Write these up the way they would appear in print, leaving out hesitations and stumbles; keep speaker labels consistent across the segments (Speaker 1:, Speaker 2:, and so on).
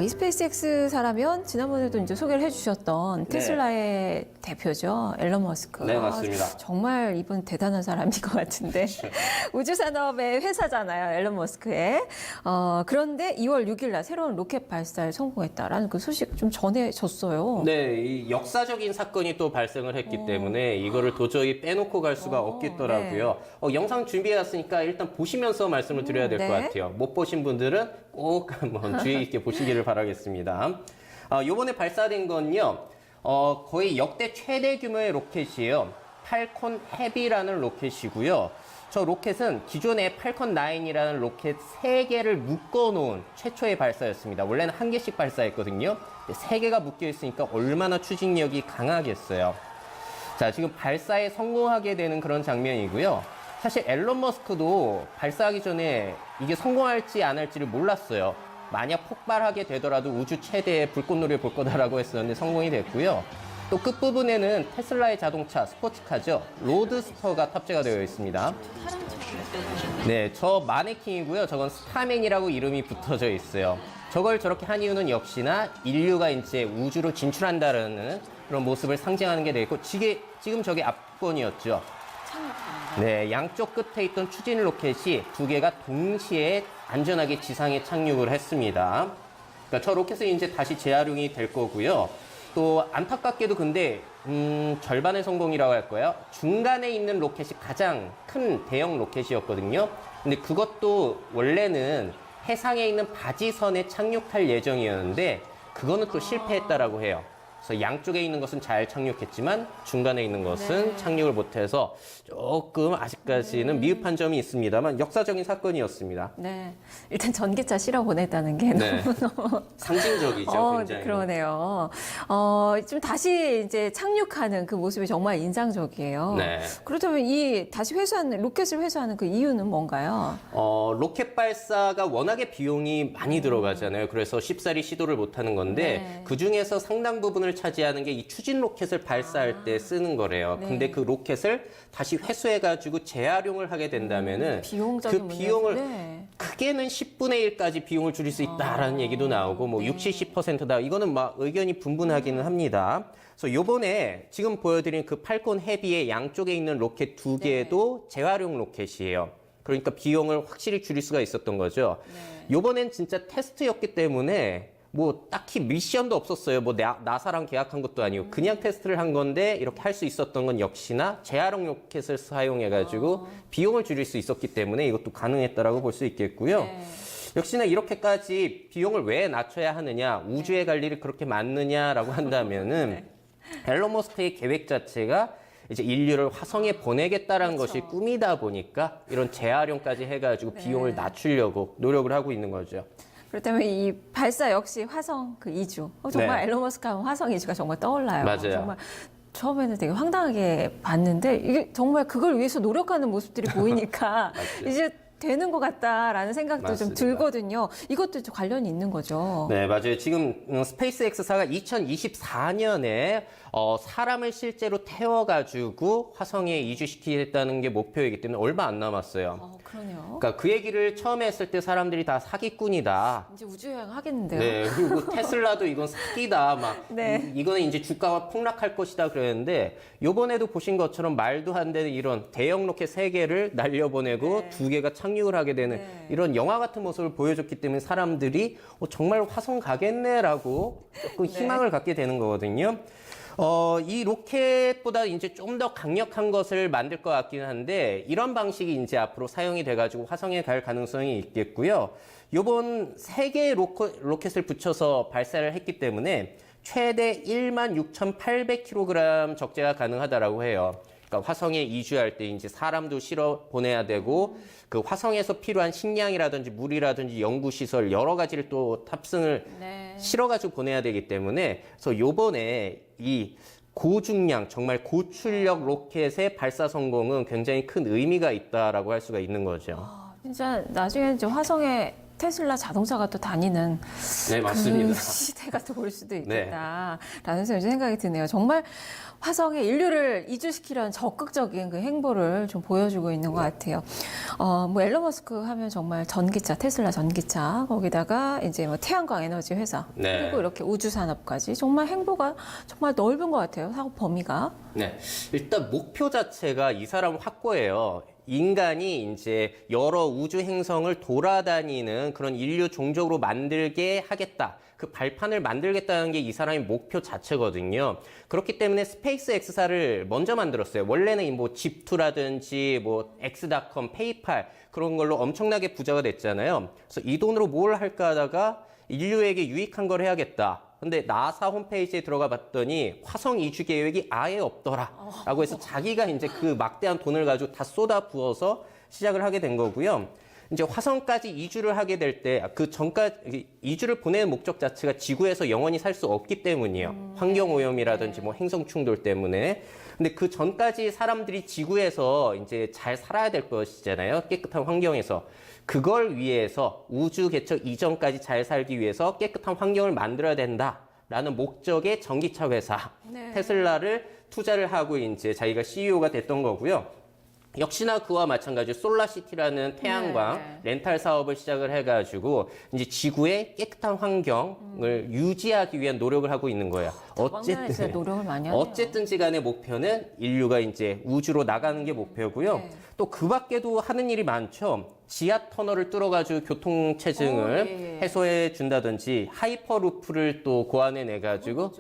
Speaker 1: 이 스페이스X사라면 지난번에도 이제 소개를 해주셨던 테슬라의 대표죠. 앨런 머스크.
Speaker 2: 네, 맞습니다.
Speaker 1: 정말 이분 대단한 사람인 것 같은데. 우주산업의 회사잖아요. 앨런 머스크의. 그런데 2월 6일 날 새로운 로켓 발사에 성공했다라는 그 소식 좀 전해졌어요.
Speaker 2: 네, 이 역사적인 사건이 또 발생을 했기 때문에 이거를 도저히 빼놓고 갈 수가 없겠더라고요. 영상 준비해왔으니까 일단 보시면서 말씀을 드려야 될 것 같아요. 못 보신 분들은 꼭 한번 주의 있게 보시기를 바라겠습니다. 요번에 발사된 건요, 거의 역대 최대 규모의 로켓이에요. 팔콘 헤비라는 로켓이고요. 저 로켓은 기존의 팔콘 9이라는 로켓 3개를 묶어놓은 최초의 발사였습니다. 원래는 1개씩 발사했거든요. 3개가 묶여있으니까 얼마나 추진력이 강하겠어요. 자, 지금 발사에 성공하게 되는 그런 장면이고요. 사실 앨런 머스크도 발사하기 전에 이게 성공할지 안 할지를 몰랐어요. 만약 폭발하게 되더라도 우주 최대의 불꽃놀이를 볼 거다라고 했었는데 성공이 됐고요. 또 끝부분에는 테슬라의 자동차, 스포츠카죠. 로드스터가 탑재가 되어 있습니다. 네, 저 마네킹이고요. 저건 스타맨이라고 이름이 붙어져 있어요. 저걸 저렇게 한 이유는 역시나 인류가 이제 우주로 진출한다는 그런 모습을 상징하는 게 되겠고, 지금 저게 앞권이었죠. 네, 양쪽 끝에 있던 추진 로켓이 2개가 동시에 안전하게 지상에 착륙을 했습니다. 그러니까 저 로켓은 이제 다시 재활용이 될 거고요. 또 안타깝게도 근데 절반의 성공이라고 할 거예요. 중간에 있는 로켓이 가장 큰 대형 로켓이었거든요. 근데 그것도 원래는 해상에 있는 바지선에 착륙할 예정이었는데 그거는 또 실패했다라고 해요. 그래서 양쪽에 있는 것은 잘 착륙했지만 중간에 있는 것은 착륙을 못해서 조금 아직까지는 미흡한 점이 있습니다만 역사적인 사건이었습니다.
Speaker 1: 네. 일단 전기차 실어 보냈다는 게 너무너무
Speaker 2: 상징적이죠, 굉장히.
Speaker 1: 그러네요. 좀 다시 이제 착륙하는 그 모습이 정말 인상적이에요.
Speaker 2: 네.
Speaker 1: 그렇다면 이 다시 회수하는 로켓을 회수하는 그 이유는 뭔가요?
Speaker 2: 로켓 발사가 워낙에 비용이 많이 들어가잖아요. 그래서 쉽사리 시도를 못 하는 건데 그 중에서 상당 부분을 차지하는 게 이 추진 로켓을 발사할 때 쓰는 거래요. 근데 그 로켓을 다시 회수해가지고 재활용을 하게 된다면은
Speaker 1: 비용적인
Speaker 2: 그 비용을
Speaker 1: 네.
Speaker 2: 크게는 10분의 1까지 비용을 줄일 수 있다라는 얘기도 나오고 뭐 60, 70%다. 이거는 막 의견이 분분하기는 합니다. 그래서 요번에 지금 보여드린 그 팔콘 헤비의 양쪽에 있는 로켓 2개도 재활용 로켓이에요. 그러니까 비용을 확실히 줄일 수가 있었던 거죠. 요번엔 진짜 테스트였기 때문에 뭐 딱히 미션도 없었어요. 뭐 나사랑 계약한 것도 아니고 그냥 테스트를 한 건데 이렇게 할 수 있었던 건 역시나 재활용 로켓을 사용해가지고 비용을 줄일 수 있었기 때문에 이것도 가능했다라고 볼 수 있겠고요. 역시나 이렇게까지 비용을 왜 낮춰야 하느냐, 우주에 갈 일이 그렇게 많느냐라고 한다면은 앨런 머스크의 계획 자체가 이제 인류를 화성에 보내겠다라는 것이 꿈이다 보니까 이런 재활용까지 해가지고 비용을 낮추려고 노력을 하고 있는 거죠.
Speaker 1: 그렇다면 이 발사 역시 화성 그 이주. 정말 앨런 머스크 하면 화성 이주가 정말 떠올라요.
Speaker 2: 맞아요.
Speaker 1: 정말 처음에는 되게 황당하게 봤는데 이게 정말 그걸 위해서 노력하는 모습들이 보이니까 이제 되는 것 같다라는 생각도 좀 들거든요. 이것도 좀 관련이 있는 거죠.
Speaker 2: 네, 맞아요. 지금 스페이스X사가 2024년에 사람을 실제로 태워가지고 화성에 이주시키겠다는 게 목표이기 때문에 얼마 안 남았어요.
Speaker 1: 그러네요.
Speaker 2: 그러니까 그 얘기를 처음에 했을 때 사람들이 다 사기꾼이다.
Speaker 1: 이제 우주여행 하겠는데요.
Speaker 2: 네, 그리고 테슬라도 이건 사기다. 막 이거는 이제 주가가 폭락할 것이다 그랬는데 요번에도 보신 것처럼 말도 안 되는 이런 대형 로켓 3개를 날려보내고 2개가 착륙을 하게 되는 이런 영화 같은 모습을 보여줬기 때문에 사람들이 정말 화성 가겠네라고 조금 희망을 갖게 되는 거거든요. 이 로켓보다 이제 좀 더 강력한 것을 만들 것 같기는 한데 이런 방식이 이제 앞으로 사용이 돼가지고 화성에 갈 가능성이 있겠고요. 요번 3개의 로켓을 붙여서 발사를 했기 때문에 최대 16,800kg 적재가 가능하다라고 해요. 그러니까 화성에 이주할 때 이제 사람도 실어 보내야 되고 그 화성에서 필요한 식량이라든지 물이라든지 연구시설 여러 가지를 또 탑승을 실어가지고 보내야 되기 때문에 그래서 요번에 이 고중량 정말 고출력 로켓의 발사 성공은 굉장히 큰 의미가 있다라고 할 수가 있는 거죠.
Speaker 1: 진짜 나중에 이제 화성에 테슬라 자동차가 또 다니는
Speaker 2: 네, 맞습니다.
Speaker 1: 그 시대가 또 올 수도 있겠다라는 생각이 드네요. 정말 화성에 인류를 이주시키려는 적극적인 그 행보를 좀 보여주고 있는 것 같아요. 뭐 앨런 머스크 하면 정말 전기차, 테슬라 전기차, 거기다가 이제 뭐 태양광 에너지 회사,
Speaker 2: 네.
Speaker 1: 그리고 이렇게 우주 산업까지 정말 행보가 정말 넓은 것 같아요. 사업 범위가.
Speaker 2: 네. 일단 목표 자체가 이 사람 확고해요. 인간이 이제 여러 우주 행성을 돌아다니는 그런 인류 종족으로 만들게 하겠다. 그 발판을 만들겠다는 게 이 사람의 목표 자체거든요. 그렇기 때문에 스페이스 X사를 먼저 만들었어요. 원래는 뭐 집투라든지 뭐 X.com, 페이팔 그런 걸로 엄청나게 부자가 됐잖아요. 그래서 이 돈으로 뭘 할까 하다가 인류에게 유익한 걸 해야겠다. 근데 나사 홈페이지에 들어가 봤더니 화성 이주 계획이 아예 없더라. 라고 해서 자기가 이제 그 막대한 돈을 가지고 다 쏟아 부어서 시작을 하게 된 거고요. 이제 화성까지 이주를 하게 될 때 그 전까지 이주를 보내는 목적 자체가 지구에서 영원히 살 수 없기 때문이에요. 환경 오염이라든지 뭐 행성 충돌 때문에. 근데 그 전까지 사람들이 지구에서 이제 잘 살아야 될 것이잖아요. 깨끗한 환경에서. 그걸 위해서 우주 개척 이전까지 잘 살기 위해서 깨끗한 환경을 만들어야 된다라는 목적의 전기차 회사 테슬라를 투자를 하고 이제 자기가 CEO가 됐던 거고요. 역시나 그와 마찬가지로 솔라시티라는 태양광 렌탈 사업을 시작을 해가지고 이제 지구의 깨끗한 환경을 유지하기 위한 노력을 하고 있는 거예요.
Speaker 1: 어쨌든 노력을 많이 하네요.
Speaker 2: 어쨌든지 간의 목표는 인류가 이제 우주로 나가는 게 목표고요. 또 그 밖에도 하는 일이 많죠. 지하 터널을 뚫어가지고 교통체증을 해소해 준다든지 하이퍼루프를 또 고안해 내가지고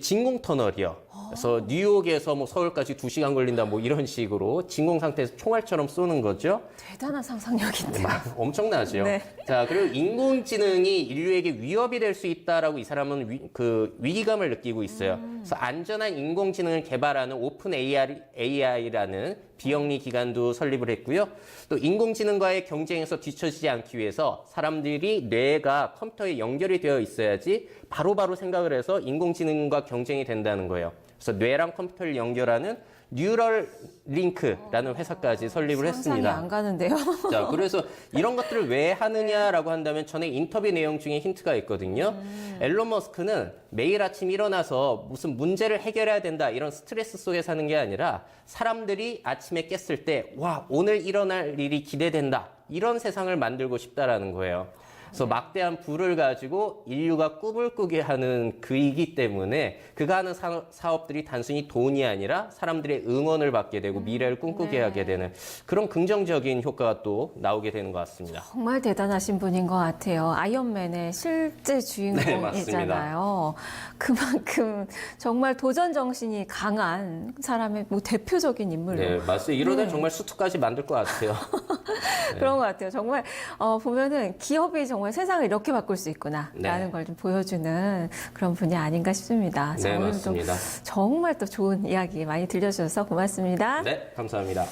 Speaker 2: 진공 터널이요. 그래서 뉴욕에서 뭐 서울까지 2시간 걸린다 뭐 이런 식으로 진공 상태에서 총알처럼 쏘는 거죠.
Speaker 1: 대단한 상상력인데요.
Speaker 2: 엄청나죠.
Speaker 1: 네.
Speaker 2: 자, 그리고 인공지능이 인류에게 위협이 될 수 있다라고 이 사람은 위기감을 느끼고 있어요. 그래서 안전한 인공지능을 개발하는 오픈 AI라는 비영리 기관도 설립을 했고요. 또 인공지능과의 경쟁에서 뒤처지지 않기 위해서 사람들이 뇌가 컴퓨터에 연결이 되어 있어야지 바로바로 생각을 해서 인공지능과 경쟁이 된다는 거예요. 그래서 뇌랑 컴퓨터를 연결하는 뉴럴 링크라는 회사까지 설립을
Speaker 1: 상상이
Speaker 2: 했습니다.
Speaker 1: 안 가는데요.
Speaker 2: 자, 그래서 이런 것들을 왜 하느냐라고 한다면 전에 인터뷰 내용 중에 힌트가 있거든요. 앨런 머스크는 매일 아침 일어나서 무슨 문제를 해결해야 된다 이런 스트레스 속에 사는 게 아니라 사람들이 아침에 깼을 때 와, 오늘 일어날 일이 기대된다. 이런 세상을 만들고 싶다라는 거예요. 그래서 막대한 부를 가지고 인류가 꿈을 꾸게 하는 그이기 때문에 그가 하는 사업들이 단순히 돈이 아니라 사람들의 응원을 받게 되고 미래를 꿈꾸게 하게 되는 그런 긍정적인 효과가 또 나오게 되는 것 같습니다.
Speaker 1: 정말 대단하신 분인 것 같아요. 아이언맨의 실제 주인공이잖아요. 그만큼 정말 도전 정신이 강한 사람의 뭐 대표적인 인물로.
Speaker 2: 네, 맞습니다. 이러다 정말 수트까지 만들 것 같아요.
Speaker 1: 그런 것 같아요. 정말 보면은 기업이 정말 세상을 이렇게 바꿀 수 있구나라는 걸 좀 보여주는 그런 분이 아닌가 싶습니다.
Speaker 2: 네,
Speaker 1: 오늘
Speaker 2: 맞습니다.
Speaker 1: 정말 또 좋은 이야기 많이 들려주셔서 고맙습니다.
Speaker 2: 네, 감사합니다.